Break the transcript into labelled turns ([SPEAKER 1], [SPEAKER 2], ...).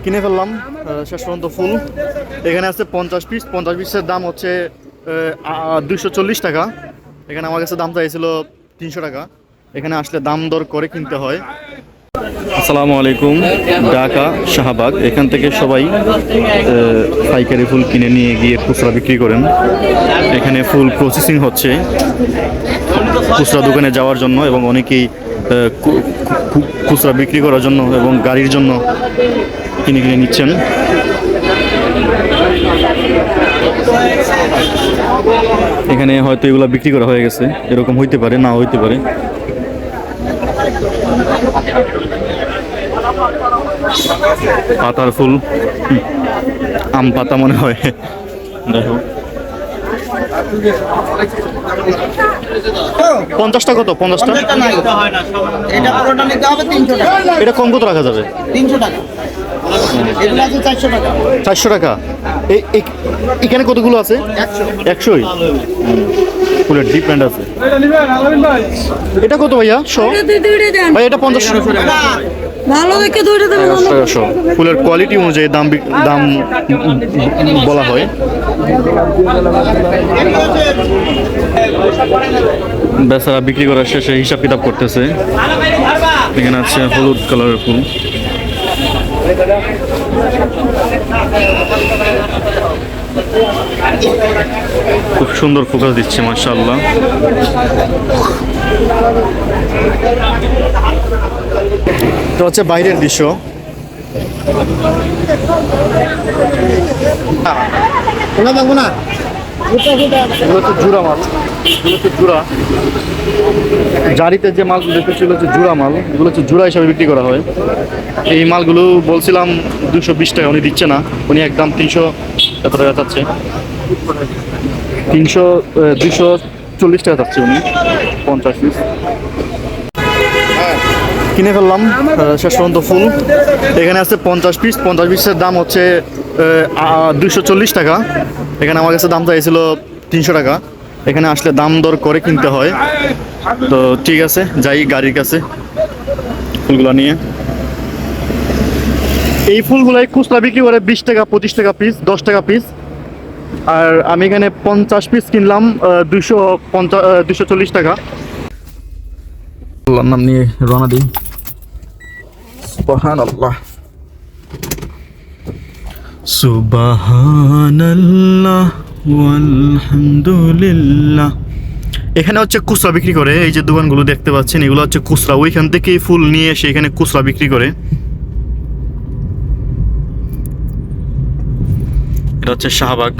[SPEAKER 1] কিনে ফেললাম শেষ পর্যন্ত ফুল। এখানে আছে 50 পিস, 50 পিসের দাম হচ্ছে 240 টাকা। এখানে আমার কাছে দাম চাইছিল 300 টাকা। এখানে আসলে দাম দর করে কিনতে হয়। আসসালামু আলাইকুম, ঢাকা শাহবাগ। এখান থেকে সবাই পাইকারি ফুল কিনে নিয়ে গিয়ে খুচরা বিক্রি করেন। এখানে ফুল প্রসেসিং হচ্ছে খুচরা দোকানে যাওয়ার জন্য, এবং অনেকেই খুচরা বিক্রি করার জন্য এবং গাড়ির জন্য কিনে কিনে নিচ্ছেন। এখানে হয়তো এগুলো বিক্রি করা হয়ে গেছে, এরকম হইতে পারে, না হইতে পারে। পাতার ফুল, আম পাতা মনে হয়। দেখো 50টা কত? 50টা এটা কম কত রাখা যাবে?
[SPEAKER 2] 300 টাকা। এগুলো আছে 400 টাকা।
[SPEAKER 1] 400 টাকা। এখানে কতগুলো আছে? 100ই। ফুলের ডিপেন্ড আছে। এটা কত ভাইয়া? 100 ভাই, এটা 50 টাকা।
[SPEAKER 3] ভালো দেখে দুইটা দেবেন।
[SPEAKER 1] 100 ফুলের কোয়ালিটি অনুযায়ী দাম দাম বলা হয়। বেচারা বিক্রি করার শেষে হিসাব কিতাব করতেছে। এখানে আছে হলুদ কালারের ফুল। খুব সুন্দর ফোকাস দিচ্ছে, মাশাআল্লাহ। তো হচ্ছে বাইরের দৃশ্য। এগুলো হচ্ছে জুড়া মাল। এগুলো হচ্ছে জুড়া। জারিতে যে মালগুলো দেখতেছি এগুলো হচ্ছে জুড়া মাল। এগুলো হচ্ছে জুড়া হিসাবে বিক্রি করা হয়। এই মালগুলো বলছিলাম 220 টাকা, উনি দিচ্ছে না। উনি একদম 300 এত টাকা চাচ্ছে। 240 টাকা চাচ্ছে উনি। 50 পিস কিনে ফেললাম শেষ পর্যন্ত ফুল। এখানে আছে 50 পিস, 50 পিসের দাম হচ্ছে 240 টাকা। এখানে আমার কাছে দাম চাইছিল 300 টাকা। এখানে আসলে দাম দর করে কিনতে হয়। তো ঠিক আছে, যাই গাড়ির কাছে ফুলগুলো নিয়ে। এই ফুলগুলাই খুচরা বিক্রি করে 20 টাকা, 25 টাকা পিস, 10 টাকা পিস। আর আমি এখানে 50 পিস কিনলাম 240 টাকা। আল্লাহর নাম নিয়ে রওনা দিই। সুবহানাল্লাহ, সুবহানাল্লাহ ওয়ালহামদুলিল্লাহ। এখানে হচ্ছে খুচরা বিক্রি করে। এই যে দোকানগুলো দেখতে পাচ্ছেন, এগুলো হচ্ছে খুচরা। ওইখান থেকেই ফুল নিয়ে এসে এখানে খুচরা বিক্রি করে। এটা হচ্ছে শাহবাগ।